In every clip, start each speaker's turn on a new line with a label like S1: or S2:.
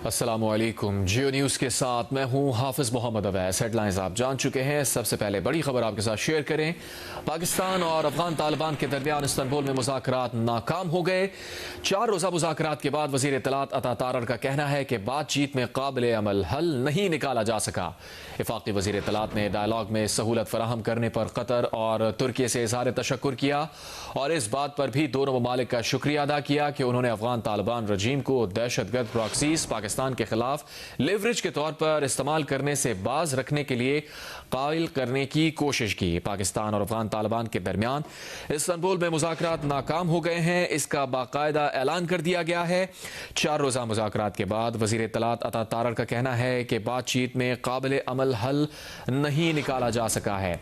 S1: अस्सलाम वालेकुम। जियो न्यूज़ के साथ मैं हूं हाफिज मोहम्मद अवैस। हेडलाइंस आप जान चुके हैं। सबसे पहले बड़ी खबर आपके साथ शेयर करें। पाकिस्तान और अफगान तालिबान के दरमियान इस्तांबुल में मुज़ाकरात नाकाम हो गए। 4 रोज़ा मुज़ाकरात के बाद वज़ीर इत्तलात अता तारड़ का कहना है कि बातचीत में काबिल अमल हल नहीं निकाला जा सका। वफाकी वज़ीर इत्तलात ने डायलॉग में सहूलत फराहम करने पर कतर और तुर्की से इज़हार तशक्कुर किया और इस बात पर भी दोनों ममालिक का शुक्रिया अदा किया कि उन्होंने अफगान तालिबान रजीम को दहशतगर्द प्रॉक्सीज पाकिस्तान के खिलाफ लेवरेज के तौर पर इस्तेमाल करने से बाज रखने के लिए कायल करने की कोशिश की। पाकिस्तान और अफगान तालिबान के दरमियान इस्तांबुल में मुज़ाकरात नाकाम हो गए हैं। इसका बाकायदा ऐलान कर दिया गया है। 4 रोज़ा मुज़ाकरात के बाद वज़ीर इत्तलात अता तारड़ का कहना है कि बातचीत में काबिल अमल हल नहीं निकाला जा सका है।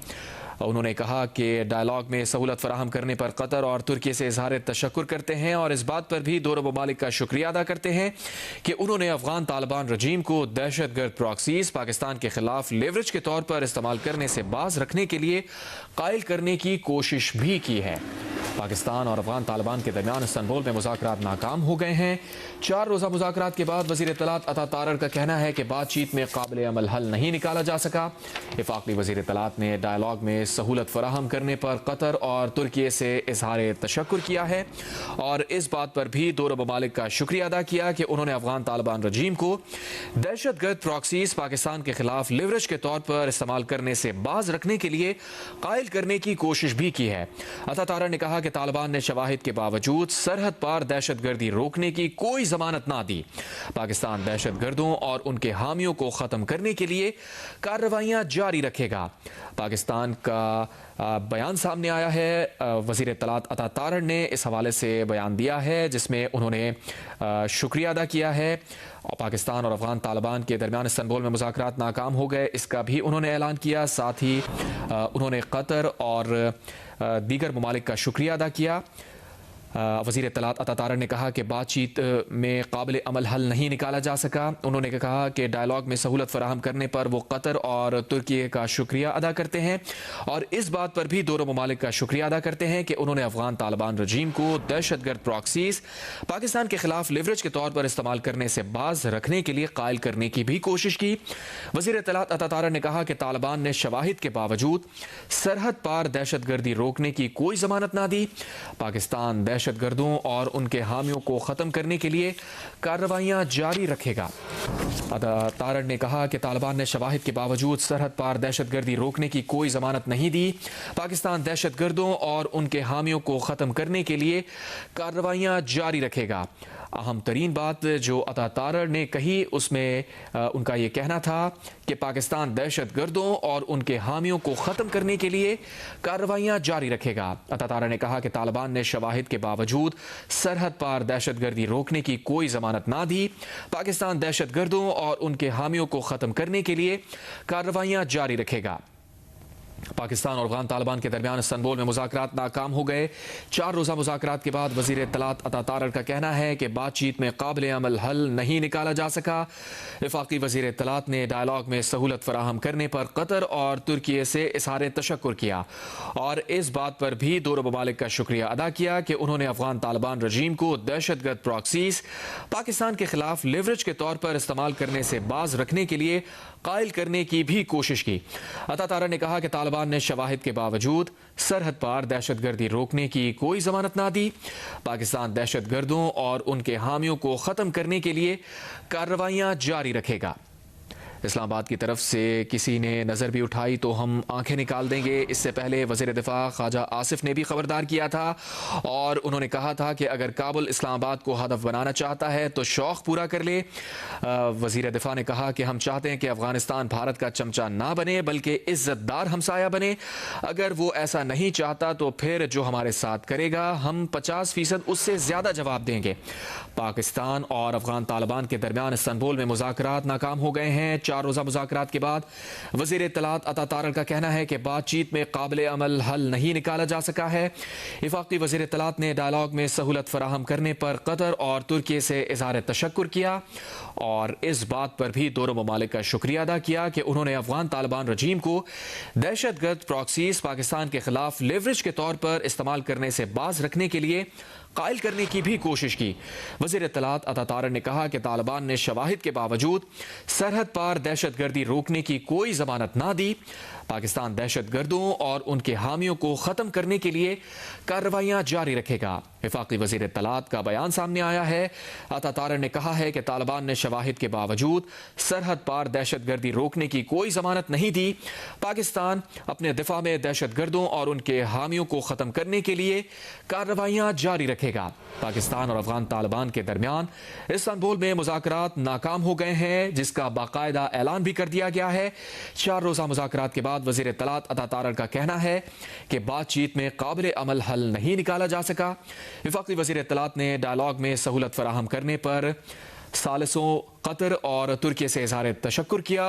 S1: उन्होंने कहा कि डायलॉग में सहूलत फराहम करने पर कतर और तुर्की से इज़हार तशक्कुर करते हैं और इस बात पर भी दोनों ममालिक का शुक्रिया अदा करते हैं कि उन्होंने अफगान तालिबान रजीम को दहशतगर्द प्रॉक्सीज पाकिस्तान के खिलाफ लेवरेज के तौर पर इस्तेमाल करने से बाज रखने के लिए कायल करने की कोशिश भी की है। पाकिस्तान और अफगान तालिबान के दरमियान इस्तांबुल में मुज़ाकरात नाकाम हो गए हैं। 4 रोज़ा मुज़ाकरात के बाद वज़ीर इत्तलात अता तारड़ का कहना है कि बातचीत में काबिल अमल हल नहीं निकाला जा सका। वफाकी वज़ीर इत्तलात ने डायलॉग में सहूलत फराहम करने पर कतर और तुर्की से इज़हार तशक्कुर किया है और इस बात पर भी दोनों ममालिक का शुक्रिया अदा किया कि उन्होंने अफगान तालिबान रजीम को दहशतगर्द प्रॉक्सीज पाकिस्तान के खिलाफ लेवरेज के तौर पर इस्तेमाल करने से बाज रखने के लिए कायल करने की कोशिश भी की है। अता तारड़ ने कहा कि तालिबान ने शवाहिद के बावजूद सरहद पार दहशतगर्दी रोकने की कोई जमानत ना दी। पाकिस्तान दहशतगर्दों और उनके हामियों को ख़त्म करने के लिए कार्रवाइयाँ जारी रखेगा। पाकिस्तान का बयान सामने आया है। वज़ीर इत्तलात अता तारड़ ने इस हवाले से बयान दिया है जिसमें उन्होंने शुक्रिया अदा किया है। पाकिस्तान और अफगान तालिबान के दरमियान इस्तांबुल में मुज़ाकरात नाकाम हो गए, इसका भी उन्होंने ऐलान किया। साथ ही उन्होंने कतर और दीगर ममालिक का शुक्रिया अदा किया। वज़ीर इत्तलात अता तारड़ ने कहा कि बातचीत में काबिल अमल हल नहीं निकाला जा सका। उन्होंने कहा कि डायलॉग में सहूलत फराहम करने पर वो कतर और तुर्की का शुक्रिया अदा करते हैं और इस बात पर भी दोनों ममालिक का शुक्रिया अदा करते हैं कि उन्होंने अफगान तालिबान रजीम को दहशतगर्द प्रॉक्सीज पाकिस्तान के खिलाफ लेवरेज के तौर पर इस्तेमाल करने से बाज रखने के लिए कायल करने की भी कोशिश की। वज़ीर इत्तलात अता तारड़ ने कहा कि तालिबान ने शवाहिद के बावजूद सरहद पार दहशतगर्दी रोकने की कोई जमानत ना दी। पाकिस्तान दहशतगर्दों और उनके हामियों को ख़त्म करने के लिए कार्रवाइयाँ जारी रखेगा। तारड़ ने कहा कि तालिबान ने शवाहिद के बावजूद सरहद पार दहशतगर्दी रोकने की कोई जमानत नहीं दी। पाकिस्तान दहशतगर्दों और उनके हामियों को ख़त्म करने के लिए कार्रवाइयाँ जारी रखेगा। अहम तरीन बात जो अता तारड़ ने कही उसमें उनका ये कहना था कि पाकिस्तान दहशतगर्दों और उनके हामियों को ख़त्म करने के लिए कार्रवाइयाँ जारी रखेगा। अता तारड़ ने कहा कि तालिबान ने शवाहिद के बावजूद सरहद पार दहशतगर्दी रोकने की कोई जमानत ना दी। पाकिस्तान दहशतगर्दों और उनके हामियों को ख़त्म करने के लिए कार्रवाइयाँ जारी रखेगा। पाकिस्तान और अफगान तालिबान के दरमियान इस्तांबुल में मुज़ाकरात नाकाम हो गए। 4 रोज़ा मुज़ाकरात के बाद वज़ीर इत्तलात अता तारड़ का कहना है कि बातचीत में काबिल अमल हल नहीं निकाला जा सका। वफाकी वज़ीर इत्तलात ने डायलॉग में सहूलत फराहम करने पर कतर और तुर्की से इज़हार तशक्कुर किया और इस बात पर भी दोनों ममालिक का शुक्रिया अदा किया कि उन्होंने अफगान तालिबान रजीम को दहशतगर्द प्रॉक्सीज पाकिस्तान के खिलाफ लेवरेज के तौर पर इस्तेमाल करने से बाज रखने के लिए कायल करने की भी कोशिश की। अता तारड़ ने कहा कि तालिबान ने शवाहिद के बावजूद सरहद पार दहशतगर्दी रोकने की कोई जमानत ना दी। पाकिस्तान दहशतगर्दों और उनके हामियों को ख़त्म करने के लिए कार्रवाइयाँ जारी रखेगा। इस्लामाबाद की तरफ से किसी ने नज़र भी उठाई तो हम आंखें निकाल देंगे। इससे पहले वज़ीर दिफा ख्वाजा आसिफ ने भी खबरदार किया था और उन्होंने कहा था कि अगर काबुल इस्लामाबाद को हदफ बनाना चाहता है तो शौक़ पूरा कर ले। वज़ीर दिफा ने कहा कि हम चाहते हैं कि अफ़गानिस्तान भारत का चमचा ना बने बल्कि इज़्ज़तदार हमसाया बने। अगर वो ऐसा नहीं चाहता तो फिर जो हमारे साथ करेगा हम 50% उससे ज़्यादा जवाब देंगे। पाकिस्तान और अफगान तालिबान के दरमियान इस्तांबुल में मुज़ाकरात नाकाम हो गए हैं। 4 रोज़ा मुज़ाकरात के बाद वज़ीर इत्तलात अता तारड़ का कहना है कि बातचीत में काबिल अमल हल नहीं निकाला जा सका है। वफाकी वज़ीर इत्तलात ने डायलॉग में सहूलत फराहम करने पर कतर और तुर्की से इज़हार तशक्कुर किया और इस बात पर भी दोनों ममालिक का शुक्रिया अदा किया कि उन्होंने अफगान तालिबान रजीम को दहशतगर्द प्रॉक्सीज पाकिस्तान के खिलाफ लेवरेज के तौर पर इस्तेमाल करने से बाज रखने के लिए قائل کرنے کی بھی کوشش کی۔ وزیر اطلاعات عطا طارق نے کہا کہ طالبان نے شواہد کے باوجود سرحد پار دہشت گردی روکنے کی کوئی ضمانت نہ دی۔ پاکستان دہشت گردوں اور ان کے حامیوں کو ختم کرنے کے لیے کارروائیاں جاری رکھے گا۔ وفاقی وزیر اطلاعات کا بیان سامنے آیا ہے۔ عطا طارق نے کہا ہے کہ طالبان نے شواہد کے باوجود سرحد پار دہشت گردی روکنے کی کوئی ضمانت نہیں دی۔ پاکستان اپنے دفاع میں دہشت گردوں اور ان کے حامیوں کو ختم کرنے کے لیے کارروائیاں جاری رکھے گا۔ پاکستان اور افغان طالبان کے درمیان استنبول میں مذاکرات ناکام ہو گئے ہیں، جس کا باقاعدہ اعلان بھی کر دیا گیا ہے۔ 4 روزہ مذاکرات کے بعد وزیر اطلاعات عطا طارق کا کہنا ہے کہ بات چیت میں قابل عمل حل نہیں نکالا جا سکا۔ وفاقی وزیر اطلاعات نے ڈائیلاگ میں سہولت فراہم کرنے پر ثالثوں قطر اور ترکی سے اظہار تشکر کیا